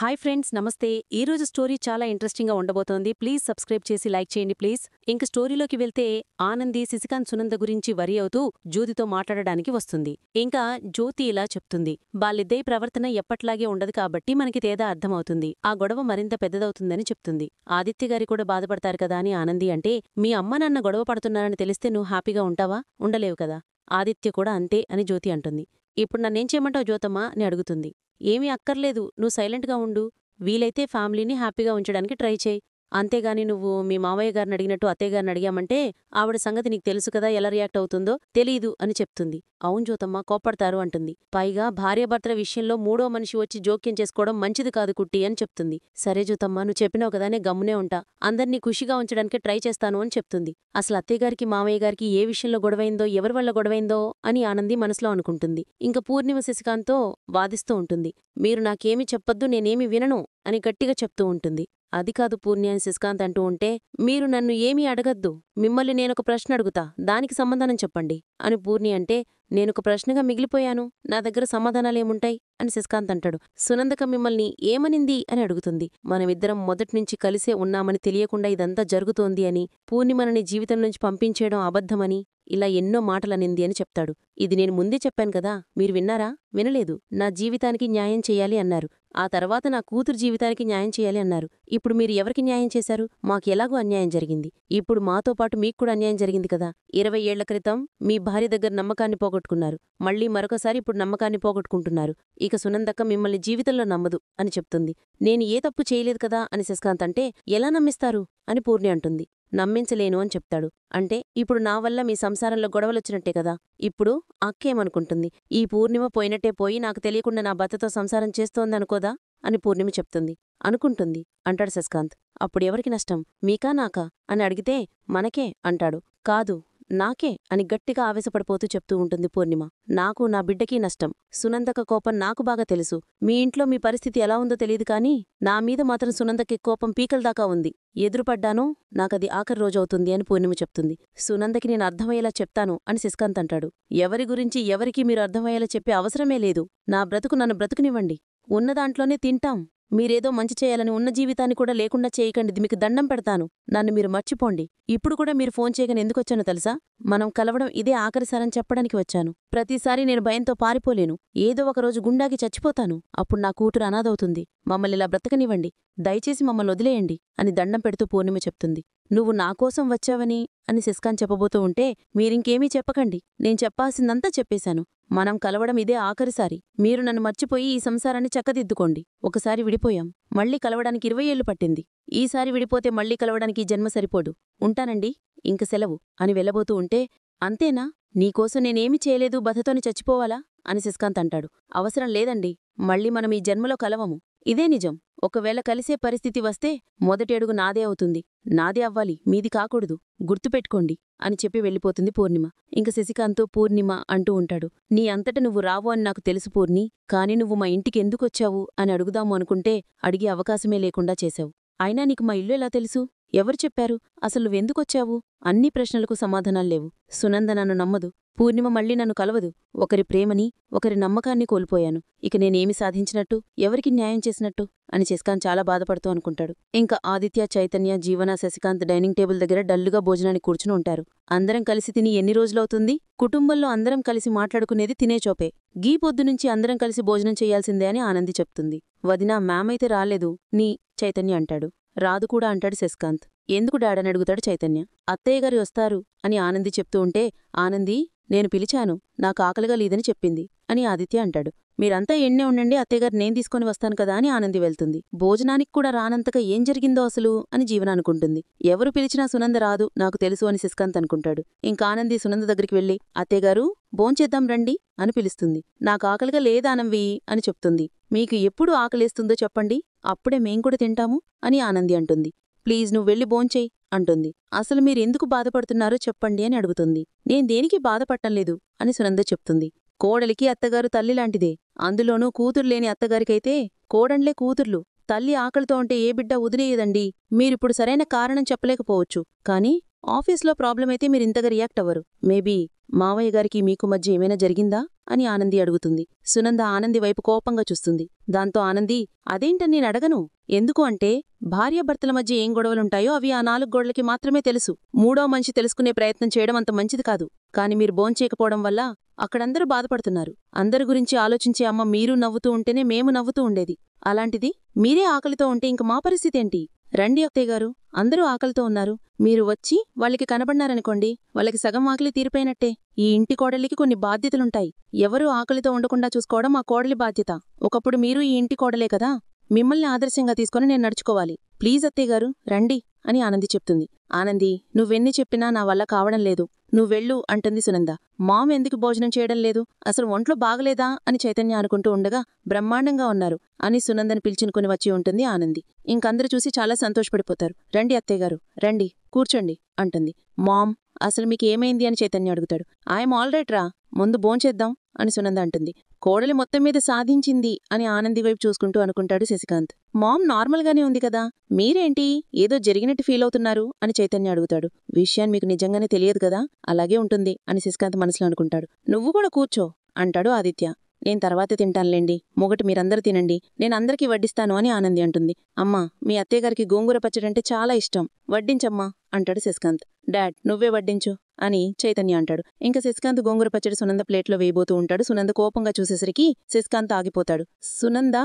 Hi friends, నమస్తే. ఈరోజు story చాలా ఇంట్రెస్టింగ్గా ఉండబోతోంది. ప్లీజ్ సబ్స్క్రైబ్ చేసి లైక్ చేయండి ప్లీజ్. ఇంక స్టోరీలోకి వెళ్తే ఆనంది శశికాంత్ సునంద గురించి వరి అవుతూ జ్యోతితో మాట్లాడడానికి వస్తుంది. ఇంకా జ్యోతి ఇలా చెప్తుంది, వాళ్ళిద్దరి ప్రవర్తన ఎప్పట్లాగే ఉండదు కాబట్టి మనకి తేడా అర్థమవుతుంది. ఆ గొడవ మరింత పెద్దదవుతుందని చెప్తుంది. ఆదిత్యగారి కూడా బాధపడతారు కదా అని ఆనంది అంటే, మీ అమ్మ నాన్న గొడవ పడుతున్నారని తెలిస్తే నువ్వు హ్యాపీగా ఉంటావా? ఉండలేవు కదా. ఆదిత్య కూడా అంతే అని జ్యోతి అంటుంది. ఇప్పుడు నన్నేం చేయమంటావు జ్యోతమ్మా అని అడుగుతుంది. ఏమీ అక్కర్లేదు, నువ్వు సైలెంట్గా ఉండు. వీలైతే ఫ్యామిలీని హ్యాపీగా ఉంచడానికి ట్రై చేయి. అంతేగాని నువ్వు మీ మావయ్య గారిని అడిగినట్టు అత్తయ్య గారిని అడిగామంటే ఆవిడ సంగతి నీకు తెలుసు కదా, ఎలా రియాక్ట్ అవుతుందో. తెలీదు అని చెప్తుంది. అవును జ్యోతమ్మ, కోప్పడతారు అంటుంది. పైగా భార్యాభర్తల విషయంలో మూడో మనిషి వచ్చి జోక్యం చేసుకోవడం మంచిది కాదు కుట్టి అని చెప్తుంది. సరే జ్యోతమ్మ, నువ్వు చెప్పినావు కదా, నేను గమ్మునే ఉంటా. అందర్నీ ఖుషిగా ఉంచడానికి ట్రై చేస్తాను అని చెప్తుంది. అసలు అత్తయ్యగారికి మామయ్య గారికి ఏ విషయంలో గొడవైందో, ఎవరి వల్ల గొడవైందో అని ఆనంది మనసులో అనుకుంటుంది. ఇంక పూర్ణిమ శశికాంత్తో వాదిస్తూ ఉంటుంది. మీరు నాకేమీ చెప్పొద్దు, నేనేమీ వినను అని గట్టిగా చెప్తూ ఉంటుంది. అది కాదు పూర్ణి అని శశికాంత్ అంటూ ఉంటే, మీరు నన్ను ఏమీ అడగద్దు, మిమ్మల్ని నేనొక ప్రశ్న అడుగుతా, దానికి సమాధానం చెప్పండి అని పూర్ణి అంటే, నేనొక ప్రశ్నగా మిగిలిపోయాను, నా దగ్గర సమాధానాలేముంటాయి అని శశికాంత్ అంటాడు. సునందక మిమ్మల్ని ఏమనింది అని అడుగుతుంది. మనమిద్దరం మొదట్నుంచి కలిసే ఉన్నామని తెలియకుండా ఇదంతా జరుగుతోంది అని, పూర్ణిమనని జీవితం నుంచి పంపించేయడం అబద్ధమని, ఇలా ఎన్నో మాటలనింది అని చెప్తాడు. ఇది నేను ముందే చెప్పాను కదా, మీరు విన్నారా? వినలేదు. నా జీవితానికి న్యాయం చెయ్యాలి అన్నారు. ఆ తర్వాత నా కూతురు జీవితానికి న్యాయం చేయాలి అన్నారు. ఇప్పుడు మీరు ఎవరికి న్యాయం చేశారు? మాకెలాగూ అన్యాయం జరిగింది. ఇప్పుడు మాతో పాటు మీకు కూడా అన్యాయం జరిగింది కదా. 20 ఏళ్ల క్రితం మీ భార్య దగ్గర నమ్మకాన్ని పోగొట్టుకున్నారు. మళ్ళీ మరొకసారి ఇప్పుడు నమ్మకాన్ని పోగొట్టుకుంటున్నారు. ఇక సునందక్క మిమ్మల్ని జీవితంలో నమ్మదు అని చెప్తుంది. నేను ఏ తప్పు చేయలేదు కదా అని శశికాంత్ అంటే, ఎలా నమ్మిస్తారు అని పూర్ణి అంటుంది. నమ్మించలేను అని చెప్తాడు. అంటే ఇప్పుడు నా వల్ల మీ సంసారంలో గొడవలొచ్చినట్టే కదా. ఇప్పుడు అక్కేమనుకుంటుంది? ఈ పూర్ణిమ పోయినట్టే పోయి నాకు తెలియకుండా నా భర్తతో సంసారం చేస్తోందనుకోదా అని పూర్ణిమ చెప్తుంది. అనుకుంటుంది అంటాడు శశికాంత్. అప్పుడెవరికి నష్టం, మీకా నాకా అని అడిగితే, మనకే అంటాడు. కాదు, నాకే అని గట్టిగా ఆవేశపడిపోతూ చెప్తూ ఉంటుంది పూర్ణిమ. నాకు నా బిడ్డకీ నష్టం. సునందక కోపం నాకు బాగా తెలుసు. మీ ఇంట్లో మీ పరిస్థితి ఎలా ఉందో తెలియదు కానీ, నా మీద మాత్రం సునందకి కోపం పీకల్దాకా ఉంది. ఎదురుపడ్డానో నాకది ఆఖరి రోజవుతుంది అని పూర్ణిమ చెప్తుంది. సునందకి నేను అర్థమయ్యేలా చెప్తాను అని శశికాంత్ అంటాడు. ఎవరి గురించి ఎవరికీ మీరు అర్థమయ్యేలా చెప్పే అవసరమే లేదు. నా బ్రతుకు నన్ను బ్రతుకునివ్వండి. ఉన్నదాంట్లోనే తింటాం. మీరేదో మంచి చేయాలని ఉన్న జీవితాన్ని కూడా లేకుండా చేయకండి, మీకు దండం పెడతాను. నన్ను మీరు మర్చిపోండి. ఇప్పుడు కూడా మీరు ఫోన్ చేయగానే ఎందుకొచ్చానో తెలుసా? మనం కలవడం ఇదే ఆఖరిసారని చెప్పడానికి వచ్చాను. ప్రతిసారి నేను భయంతో పారిపోలేను. ఏదో ఒకరోజు గుండాకి చచ్చిపోతాను. అప్పుడు నా కూతురు అనాథవుతుంది. మమ్మల్ని ఇలా బ్రతకనివ్వండి. దయచేసి మమ్మల్ని వదిలేయండి అని దండం పెడుతూ పూర్ణిమ చెప్తుంది. నువ్వు నాకోసం వచ్చావని అని శశికాంత్ చెప్పబోతూ ఉంటే, మీరింకేమీ చెప్పకండి, నేను చెప్పాల్సిందంతా చెప్పేశాను. మనం కలవడం ఇదే ఆఖరిసారి. మీరు నన్ను మర్చిపోయి ఈ సంసారాన్ని చక్కదిద్దుకోండి. ఒకసారి విడిపోయాం, మళ్ళీ కలవడానికి 20 ఏళ్లు పట్టింది. ఈసారి విడిపోతే మళ్ళీ కలవడానికి ఈ జన్మ సరిపోడు. ఉంటానండి, ఇంక సెలవు అని వెళ్ళబోతూ ఉంటే, అంతేనా? నీకోసం నేనేమీ చేయలేదు, బతతోని చచ్చిపోవాలా అని శశికాంత్ అంటాడు. అవసరం లేదండి, మళ్ళీ మనం ఈ జన్మలో కలవము. ఇదే నిజం. ఒకవేళ కలిసే పరిస్థితి వస్తే మొదటి అడుగు నాదే అవుతుంది. నాదే అవ్వాలి, మీది కాకూడదు. గుర్తుపెట్టుకోండి అని చెప్పి వెళ్ళిపోతుంది పూర్ణిమ. ఇంక శశికాంత్తో పూర్ణిమ అంటూ ఉంటాడు. నీ అంతట నువ్వు రావు అని నాకు తెలుసు పూర్ణి, కాని నువ్వు మా ఇంటికి ఎందుకొచ్చావు అని అడుగుదాము అనుకుంటే అడిగే అవకాశమే లేకుండా చేశావు. అయినా నీకు మా ఇల్లు ఎలా తెలుసు? ఎవరు చెప్పారు? అసలు నువ్వెందుకొచ్చావు? అన్ని ప్రశ్నలకు సమాధానాల్లేవు. సునంద నన్ను నమ్మదు. పూర్ణిమ మళ్ళీ నన్ను కలవదు. ఒకరి ప్రేమని, ఒకరి నమ్మకాన్ని కోల్పోయాను. ఇక నేనేమి సాధించినట్టు, ఎవరికి న్యాయం చేసినట్టు అని శశికాంత్ చాలా బాధపడుతూ అనుకుంటాడు. ఇంకా ఆదిత్య, చైతన్య, జీవన, శశికాంత్ డైనింగ్ టేబుల్ దగ్గర డల్లుగా భోజనానికి కూర్చుని ఉంటారు. అందరం కలిసి తిని ఎన్ని రోజులవుతుంది? కుటుంబంలో అందరం కలిసి మాట్లాడుకునేది తినేచోపే. గీ పొద్దునుంచి అందరం కలిసి భోజనం చెయ్యాల్సిందే అని ఆనంది చెప్తుంది. వదినా, మ్యామైతే రాలేదు నీ చైతన్య అంటాడు. రాదు కూడా అంటాడు శశికాంత్. ఎందుకు డాడని అడుగుతాడు చైతన్య. అత్తయ్యగారి వస్తారు అని ఆనంది చెప్తూ ఉంటే, ఆనంది, నేను పిలిచాను, నాకు ఆకలిగా లేదని చెప్పింది అని ఆదిత్య అంటాడు. మీరంతా ఎన్నే ఉండండి, అత్తయ్యగారు నేను తీసుకొని వస్తాను కదా అని ఆనంది వెళ్తుంది. భోజనానికి కూడా రానంతగా ఏం జరిగిందో అసలు అని జీవన అనుకుంటుంది. ఎవరు పిలిచినా సునంద రాదు, నాకు తెలుసు అని శశికాంత్ అనుకుంటాడు. ఇంక ఆనంది సునంద దగ్గరికి వెళ్ళి, అత్తయ్యగారు భోంచేద్దాం రండి అని పిలుస్తుంది. నాకు ఆకలిగా లేదానంవి అని చెప్తుంది. మీకు ఎప్పుడు ఆకలేస్తుందో చెప్పండి, అప్పుడే మేం కూడా తింటాము అని ఆనంది అంటుంది. ప్లీజ్ నువ్వు వెళ్ళి భోంచేయి అంటుంది. అసలు మీరెందుకు బాధపడుతున్నారో చెప్పండి అని అడుగుతుంది. నేను దేనికి బాధపట్టంలేదు అని సునంద చెప్తుంది. కోడలికి అత్తగారు తల్లిలాంటిదే. అందులోనూ కూతురులేని అత్తగారికైతే కోడండ్లే కూతుర్లు. తల్లి ఆకలితో ఉంటే ఏ బిడ్డ వదిలేయదండి. మీరిప్పుడు సరైన కారణం చెప్పలేకపోవచ్చు, కానీ ఆఫీస్లో ప్రాబ్లమైతే మీరింతగా రియాక్ట్ అవ్వరు. మేబీ మావయ్య గారికి మీకు మధ్య ఏమైనా జరిగిందా అని ఆనంది అడుగుతుంది. సునంద ఆనంది వైపు కోపంగా చూస్తుంది. దాంతో ఆనంది, అదేంటని నేనడగను. ఎందుకు అంటే భార్యాభర్తల మధ్య ఏం గొడవలుంటాయో అవి ఆ 4 గోడలకి మాత్రమే తెలుసు. మూడో మనిషి తెలుసుకునే ప్రయత్నం చేయడం అంత మంచిది కాదు. కాని మీరు భోంచేయకపోవడం వల్ల అక్కడందరూ బాధపడుతున్నారు. అందరి గురించి ఆలోచించే అమ్మ మీరు నవ్వుతూ ఉంటేనే మేము నవ్వుతూ ఉండేది. అలాంటిది మీరే ఆకలితో ఉంటే ఇంక మా పరిస్థితేంటి? రండి అత్తయ్యగారు, అందరూ ఆకలితో ఉన్నారు. మీరు వచ్చి వాళ్ళకి కనబడ్డారనుకోండి, వాళ్ళకి సగం ఆకలి తీరిపోయినట్టే. ఈ ఇంటి కోడలికి కొన్ని బాధ్యతలుంటాయి. ఎవరూ ఆకలితో ఉండకుండా చూసుకోవడం ఆ కోడలి బాధ్యత. ఒకప్పుడు మీరు ఈ ఇంటి కోడలే కదా. మిమ్మల్ని ఆదర్శంగా తీసుకుని నేను నడుచుకోవాలి. ప్లీజ్ అత్తయ్యగారు రండి అని ఆనంది చెప్తుంది. ఆనంది, నువ్వెన్ని చెప్పినా నా వల్ల కావడం లేదు. నువ్వెళ్ళు అంటుంది సునంద. మామ్ ఎందుకు భోజనం చేయడం లేదు? అసలు ఒంట్లో బాగలేదా అని చైతన్య అనుకుంటూ ఉండగా బ్రహ్మాండంగా ఉన్నారు అని సునందని పిలిచినుకుని వచ్చి ఉంటుంది ఆనంది. ఇంకందరూ చూసి చాలా సంతోషపడిపోతారు. రండి అత్తయ్యగారు రండి, కూర్చోండి అంటుంది. మామ్, అసలు మీకేమైంది అని చైతన్య అడుగుతాడు. ఐఎమ్ ఆల్రైట్ రా, ముందు భోంచేద్దాం అని సునంద అంటుంది. కోడలి మొత్తం మీద సాధించింది అని ఆనంది వైపు చూసుకుంటూ అనుకుంటాడు శశికాంత్. మామ్ నార్మల్గానే ఉంది కదా, మీరేంటి ఏదో జరిగినట్టు ఫీల్ అవుతున్నారు అని చైతన్య అడుగుతాడు. విషయాన్ని మీకు నిజంగానే తెలియదు కదా, అలాగే ఉంటుంది అని శశికాంత్ మనసులో అనుకుంటాడు. నువ్వు కూడా కూర్చో అంటాడు ఆదిత్య. నేను తర్వాత తింటానులేండి, మొగటి మీరందరూ తినండి, నేనందరికీ వడ్డిస్తాను అని ఆనంది అంటుంది. అమ్మా, మీ అత్తయ్యగారికి గోంగూర పచ్చడంటే చాలా ఇష్టం, వడ్డించమ్మా అంటాడు శశికాంత్. డాడ్ నువ్వే వడ్డించు అని చైతన్య అంటాడు. ఇంకా శశికాంత్ గోంగూర పచ్చడి సునంద ప్లేట్లో వేయబోతూ ఉంటాడు. సునంద కోపంగా చూసేసరికి శశికాంత్ ఆగిపోతాడు. సునంద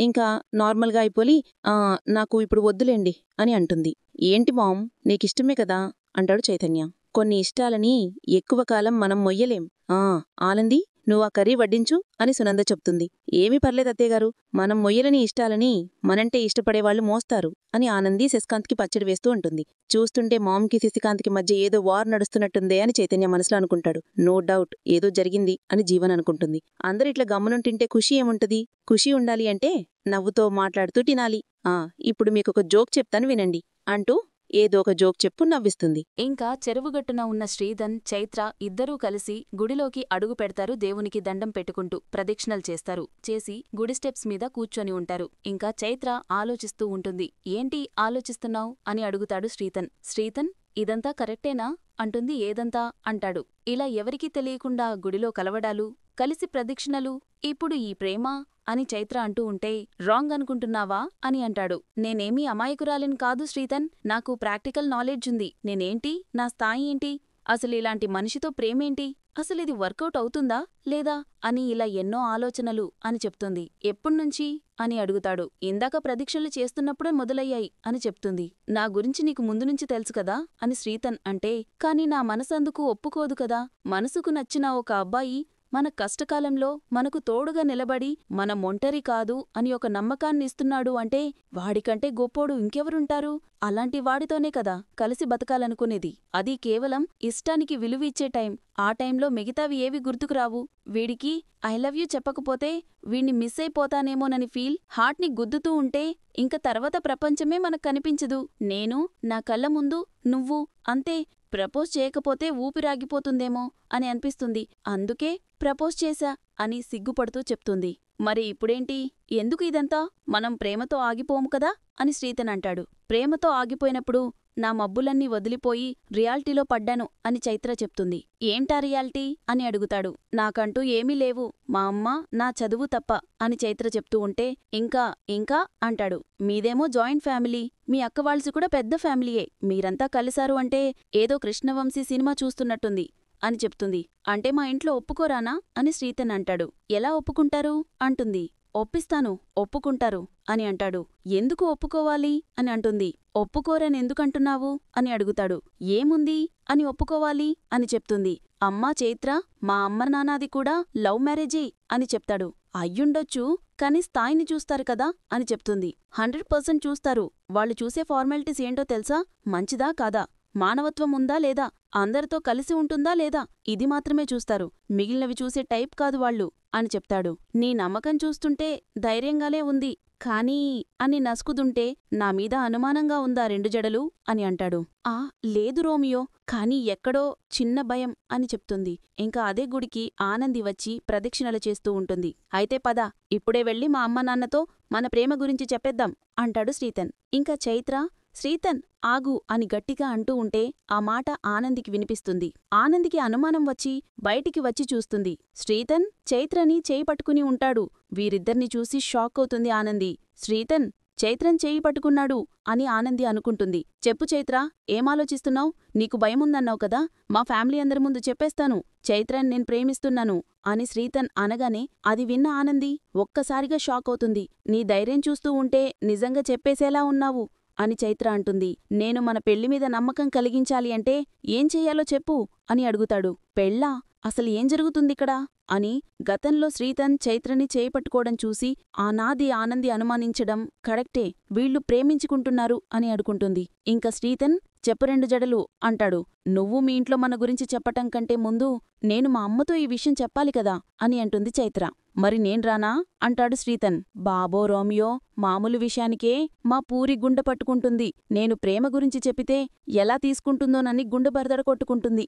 ఇంకా నార్మల్గా అయిపోయి నాకు ఇప్పుడు వద్దులేండి అని అంటుంది. ఏంటి మామ్, నీకిష్టమే కదా అంటాడు చైతన్య. కొన్ని ఇష్టాలని ఎక్కువ కాలం మనం మొయ్యలేం. ఆనంది నువ్వు ఆ కర్రీ వడ్డించు అని సునంద చెప్తుంది. ఏమీ పర్లేదు అత్తయ్యగారు, మనం మొయ్యలని ఇష్టాలని మనంటే ఇష్టపడేవాళ్లు మోస్తారు అని ఆనంది శశికాంత్కి పచ్చడి వేస్తూ ఉంటుంది. చూస్తుంటే మామ్కి శశికాంత్కి మధ్య ఏదో వార్ నడుస్తున్నట్టుందే అని చైతన్య మనసులో అనుకుంటాడు. నో డౌట్ ఏదో జరిగింది అని జీవన్ అనుకుంటుంది. అందరూ ఇట్లా గమ్మునుంటింటే ఖుషి ఏముంటది? ఖుషి ఉండాలి అంటే నవ్వుతో మాట్లాడుతూ తినాలి. ఇప్పుడు మీకొక జోక్ చెప్తాను వినండి అంటూ ఏదో ఒక జోక్ చెప్పు నవ్విస్తుంది. ఇంకా చెరువుగట్టున ఉన్న శ్రీధన్, చైత్ర ఇద్దరూ కలిసి గుడిలోకి అడుగు పెడతారు. దేవునికి దండం పెట్టుకుంటూ ప్రదక్షిణలు చేస్తారు. చేసి గుడి స్టెప్స్ మీద కూర్చొని ఉంటారు. ఇంకా చైత్ర ఆలోచిస్తూ ఉంటుంది. ఏంటి ఆలోచిస్తున్నావ్ అని అడుగుతాడు శ్రీధన్. శ్రీధన్, ఇదంతా కరెక్టేనా అంటుంది. ఏదంతా అంటాడు. ఇలా ఎవరికీ తెలియకుండా గుడిలో కలవడాలు, కలిసి ప్రదక్షిణలు, ఇప్పుడు ఈ ప్రేమ అని చైత్ర అంటూ ఉంటే రాంగ్ అనుకుంటున్నావా అని అంటాడు. నేనేమీ అమాయకురాలిని కాదు శ్రీధన్, నాకు ప్రాక్టికల్ నాలెడ్జ్ ఉంది. నేనేంటి, నా స్థాయి ఏంటి, అసలు ఇలాంటి మనిషితో ప్రేమేంటి, అసలిది వర్కౌట్ అవుతుందా లేదా అని ఇలా ఎన్నో ఆలోచనలు అని చెప్తుంది. ఎప్పుడ్నుంచి అని అడుగుతాడు. ఇందాక ప్రదక్షిణలు చేస్తున్నప్పుడే మొదలయ్యాయి అని చెప్తుంది. నా గురించి నీకు ముందు నుంచి తెలుసు కదా అని శ్రీధన్ అంటే, కాని నా మనసందుకు ఒప్పుకోదు కదా. మనసుకు నచ్చిన ఒక అబ్బాయి మన కష్టకాలంలో మనకు తోడుగా నిలబడి మనం ఒంటరి కాదు అని ఒక నమ్మకాన్నిస్తున్నాడు అంటే వాడికంటే గొప్పోడు ఇంకెవరుంటారు? అలాంటి వాడితోనే కదా కలిసి బతకాలనుకునేది. అది కేవలం ఇష్టానికి విలువ ఇచ్చే టైం. ఆ టైంలో మిగతావి ఏవి గుర్తుకురావు. వీడికి ఐ లవ్ యూ చెప్పకపోతే వీణ్ణి మిస్ అయిపోతానేమోనని ఫీల్ హార్ట్ని గుద్దుతూ ఉంటే ఇంక తర్వాత ప్రపంచమే మనకు కనిపించదు. నేను, నా కళ్ళ ముందు నువ్వు, అంతే. ప్రపోజ్ చేయకపోతే ఊపిరాగిపోతుందేమో అని అనిపిస్తుంది. అందుకే ప్రపోజ్ చేశా అని సిగ్గుపడుతూ చెప్తుంది. మరి ఇప్పుడేంటి, ఎందుకు ఇదంతా? మనం ప్రేమతో ఆగిపోము కదా అని శ్రీధన్ అంటాడు. ప్రేమతో ఆగిపోయినప్పుడు నా మబ్బులన్నీ వదిలిపోయి రియాలిటీలో పడ్డాను అని చైత్ర చెప్తుంది. ఏంటా రియాలిటీ అని అడుగుతాడు. నాకంటూ ఏమీ లేవు, మా అమ్మ, నా చదువు తప్ప అని చైత్ర చెప్తూ ఉంటే ఇంకా అంటాడు. మీదేమో జాయింట్ ఫ్యామిలీ, మీ అక్కవాళ్సి కూడా పెద్ద ఫ్యామిలీయే. మీరంతా కలిశారు అంటే ఏదో కృష్ణవంశీ సినిమా చూస్తున్నట్టుంది అని చెప్తుంది. అంటే మా ఇంట్లో ఒప్పుకోరానా అని శ్రీధన్ అంటాడు. ఎలా ఒప్పుకుంటారు అంటుంది. ఒప్పిస్తాను, ఒప్పుకుంటారు అని అంటాడు. ఎందుకు ఒప్పుకోవాలి అని అంటుంది. ఒప్పుకోరని ఎందుకంటున్నావు అని అడుగుతాడు. ఏముంది అని ఒప్పుకోవాలి అని చెప్తుంది. అమ్మా చైత్ర, మా అమ్మ నాన్నది కూడా లవ్ మ్యారేజే అని చెప్తాడు. అయ్యుండొచ్చు, కాని స్థాయిని చూస్తారు కదా అని చెప్తుంది. 100% చూస్తారు. వాళ్ళు చూసే ఫార్మాలిటీస్ ఏంటో తెలుసా? మంచిదా కాదా, మానవత్వం ఉందా లేదా, అందరితో కలిసి ఉంటుందా లేదా, ఇది మాత్రమే చూస్తారు. మిగిలినవి చూసే టైప్ కాదు వాళ్ళు అని చెప్తాడు. నీ నమ్మకం చూస్తుంటే ధైర్యంగానే ఉంది, కానీ అని నసుకుతుంటే నా మీద అనుమానంగా ఉందా 2 జడలు అని అంటాడు. లేదు రోమియో, కానీ ఎక్కడో చిన్న భయం అని చెప్తుంది. ఇంకా అదే గుడికి ఆనంది వచ్చి ప్రదక్షిణలు చేస్తూ ఉంటుంది. అయితే పద, ఇప్పుడే వెళ్ళి మా అమ్మ నాన్నతో మన ప్రేమ గురించి చెప్పేద్దాం అంటాడు శ్రీధన్. ఇంకా చైత్ర శ్రీతన్ ఆగు అని గట్టిగా అంటూ ఉంటే ఆ మాట ఆనందికి వినిపిస్తుంది. ఆనందికి అనుమానం వచ్చి బయటికి వచ్చి చూస్తుంది. శ్రీతన్ చైత్రని చేయి పట్టుకుని ఉంటాడు. వీరిద్దర్ని చూసి షాక్ అవుతుంది ఆనంది. శ్రీతన్ చైత్రన్ చేయి పట్టుకున్నాడు అని ఆనంది అనుకుంటుంది. చెప్పు చైత్ర, ఏమాలోచిస్తున్నావ్? నీకు భయముందన్నావు కదా, మా ఫ్యామిలీ అందరి ముందు చెప్పేస్తాను, చైత్రన్ నేను ప్రేమిస్తున్నాను అని శ్రీతన్ అనగానే అది విన్న ఆనంది ఒక్కసారిగా షాక్ అవుతుంది. నీ ధైర్యం చూస్తూ ఉంటే నిజంగా చెప్పేసేలా ఉన్నావు అని చైత్ర అంటుంది. నేను మన పెళ్లిమీద నమ్మకం కలిగించాలి అంటే ఏం చెయ్యాలో చెప్పు అని అడుగుతాడు. పెళ్ళా? అసలు ఏం జరుగుతుందిక్కడ అని గతంలో శ్రీతన్ చైత్రని చేపట్టుకోవడం చూసి ఆనాది ఆనంది అనుమానించడం కరెక్టే, వీళ్ళు ప్రేమించుకుంటున్నారు అని అనుకుంటుంది. ఇంక శ్రీతన్ చెప్పు 2 జడలు అంటాడు. నువ్వు మీ ఇంట్లో మన గురించి చెప్పటం కంటే ముందు నేను మా అమ్మతో ఈ విషయం చెప్పాలి కదా అని అంటుంది చైత్ర. మరి నేన్రానా అంటాడు శ్రీతన్. బాబో రోమియో, మామూలు విషయానికే మా పూరి గుండె పట్టుకుంటుంది. నేను ప్రేమ గురించి చెప్పితే ఎలా తీసుకుంటుందోనని గుండె బరదడ కొట్టుకుంటుంది.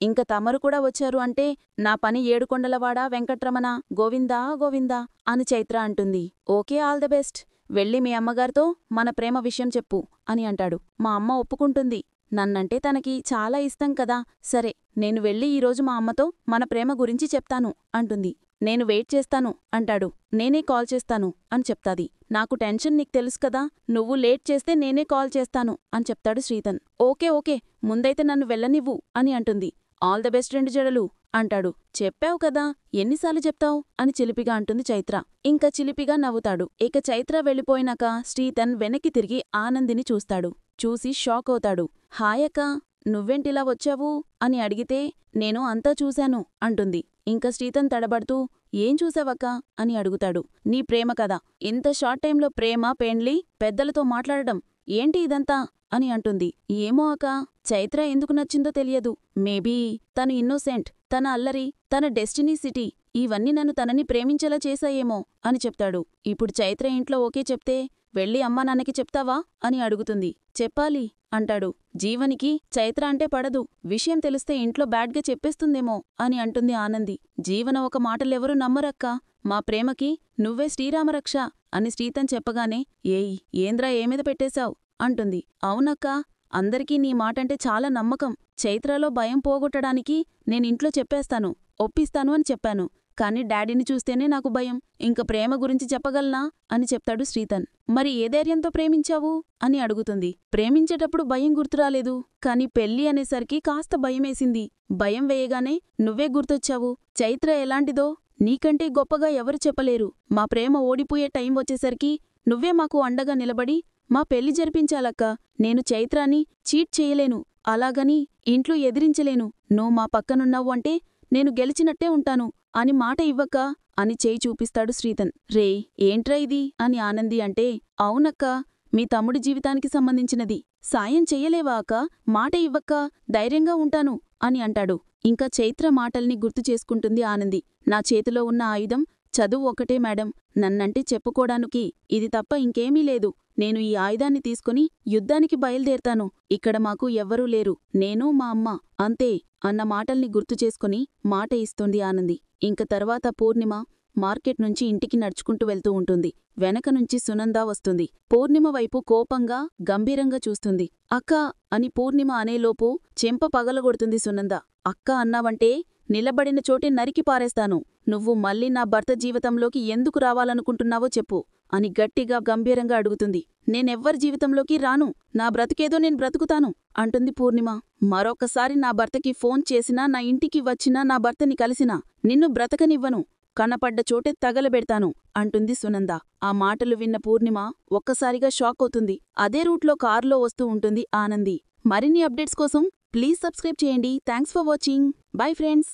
ఇంక తమరు కూడా వచ్చారు అంటే నా పని ఏడుకొండలవాడా వెంకట్రమణ గోవిందా గోవిందా అని చైత్ర అంటుంది. ఓకే, ఆల్ ద బెస్ట్, వెళ్ళి మీ అమ్మగారితో మన ప్రేమ విషయం చెప్పు అని అంటాడు. మా అమ్మ ఒప్పుకుంటుంది, నన్నంటే తనకి చాలా ఇష్టం కదా. సరే, నేను వెళ్ళి ఈరోజు మా అమ్మతో మన ప్రేమ గురించి చెప్తాను అంటుంది. నేను వెయిట్ చేస్తాను అంటాడు. నేనే కాల్ చేస్తాను అని చెప్తాది. నాకు టెన్షన్ నీకు తెలుసు కదా, నువ్వు లేట్ చేస్తే నేనే కాల్ చేస్తాను అని చెప్తాడు శ్రీతన్. ఓకే ఓకే, ముందైతే నన్ను వెళ్ళనివ్వు అని అంటుంది. ఆల్ ద బెస్ట్ 2 జడలు అంటాడు. చెప్పావు కదా, ఎన్నిసార్లు చెప్తావు అని చిలిపిగా అంటుంది చైత్ర. ఇంకా చిలిపిగా నవ్వుతాడు. ఇక చైత్ర వెళ్ళిపోయినాక శ్రీతన్ వెనక్కి తిరిగి ఆనందిని చూస్తాడు. చూసి షాక్ అవుతాడు. హాయక్కా, నువ్వేంటిలా వచ్చావు అని అడిగితే నేను అంతా చూశాను అంటుంది. ఇంక శ్రీతన్ తడబడుతూ ఏం చూసావక్కా అని అడుగుతాడు. నీ ప్రేమ కదా, ఇంత షార్ట్ టైంలో ప్రేమ పెండ్లి పెద్దలతో మాట్లాడడం ఏంటి ఇదంతా అని అంటుంది. ఏమో అక్కా, చైత్ర ఎందుకు నచ్చిందో తెలియదు. మేబీ తను ఇన్నోసెంట్, తన అల్లరి, తన డెస్టినీ సిటీ ఇవన్నీ నన్ను తనని ప్రేమించేలా చేశాయేమో అని చెప్తాడు. ఇప్పుడు చైత్ర ఇంట్లో ఓకే చెప్తే వెళ్ళి అమ్మా నాన్నకి చెప్తావా అని అడుగుతుంది. చెప్పాలి అంటాడు. జీవనికి చైత్ర అంటే పడదు, విషయం తెలిస్తే ఇంట్లో బ్యాడ్గా చెప్పేస్తుందేమో అని అంటుంది ఆనంది. జీవన ఒక మాటలెవరూ నమ్మరక్కా, మా ప్రేమకి నువ్వే శ్రీరామరక్ష అని శ్రీతన్ చెప్పగానే ఏయ్ ఏంద్రా ఏమీద పెట్టేశావ్ అంటుంది. అవునక్కా, అందరికీ నీ మాటంటే చాలా నమ్మకం. చైత్రలో భయం పోగొట్టడానికి నేనింట్లో చెప్పేస్తాను, ఒప్పిస్తాను అని చెప్పాను. కాని డాడీని చూస్తేనే నాకు భయం, ఇంక ప్రేమ గురించి చెప్పగలనా అని చెప్తాడు శ్రీతన్. మరి ఏ ధైర్యంతో ప్రేమించావు అని అడుగుతుంది. ప్రేమించేటప్పుడు భయం గుర్తురాలేదు, కాని పెళ్ళి అనేసరికి కాస్త భయమేసింది. భయం వేయగానే నువ్వే గుర్తొచ్చావు. చైత్ర ఎలాంటిదో నీకంటే గొప్పగా ఎవరు చెప్పలేరు. మా ప్రేమ ఓడిపోయే టైం వచ్చేసరికి నువ్వే మాకు అండగా నిలబడి మా పెళ్లి జరిపించాలక్కా. నేను చైత్రాని చీట్ చేయలేను, అలాగని ఇంట్లో ఎదిరించలేను. నువ్వు మా పక్కనున్నావు అంటే నేను గెలిచినట్టే ఉంటాను అని మాట ఇవ్వక్కా అని చేయి చూపిస్తాడు శ్రీతన్. రే ఏంట్రా ఇది అని ఆనంది అంటే అవునక్కా, మీ తమ్ముడి జీవితానికి సంబంధించినది, సాయం చెయ్యలేవా అక్కా, మాట ఇవ్వక్కా, ధైర్యంగా ఉంటాను అని అంటాడు. ఇంకా చైత్ర మాటల్ని గుర్తు చేసుకుంటుంది ఆనంది. నా చేతిలో ఉన్న ఆయుధం చదువు ఒకటే మేడం, నన్నంటే చెప్పుకోడానికి ఇది తప్ప ఇంకేమీ లేదు. నేను ఈ ఆయుధాన్ని తీసుకుని యుద్ధానికి బయలుదేరతాను. ఇక్కడ మాకు ఎవ్వరూ లేరు, నేను మా అమ్మ అంతే అన్న మాటల్ని గుర్తు చేసుకుని మాట ఇస్తుంది ఆనంది. ఇంక తర్వాత పూర్ణిమ మార్కెట్ నుంచి ఇంటికి నడుచుకుంటూ వెళ్తూ ఉంటుంది. వెనక నుంచి సునంద వస్తుంది. పూర్ణిమ వైపు కోపంగా గంభీరంగా చూస్తుంది. అక్కా అని పూర్ణిమ అనేలోపు చెంప పగలగొడుతుంది సునంద. అక్క అన్నావంటే నిలబడిన చోటే నరికి పారేస్తాను. నువ్వు మళ్ళీ నా భర్త జీవితంలోకి ఎందుకు రావాలనుకుంటున్నావో చెప్పు అని గట్టిగా గంభీరంగా అడుగుతుంది. నేనెవ్వరి జీవితంలోకి రాను, నా బ్రతికేదో నేను బ్రతుకుతాను అంటుంది పూర్ణిమ. మరొకసారి నా భర్తకి ఫోన్ చేసినా, నా ఇంటికి వచ్చినా, నా భర్తని కలిసినా నిన్ను బ్రతకనివ్వను, కనపడ్డ చోటే తగలబెడతాను అంటుంది సునంద. ఆ మాటలు విన్న పూర్ణిమ ఒక్కసారిగా షాక్ అవుతుంది. అదే రూట్లో కారులో వస్తూ ఉంటుంది ఆనంది. మరిన్ని అప్డేట్స్ కోసం ప్లీజ్ సబ్స్క్రైబ్ చేయండి. Thanks for watching. Bye friends.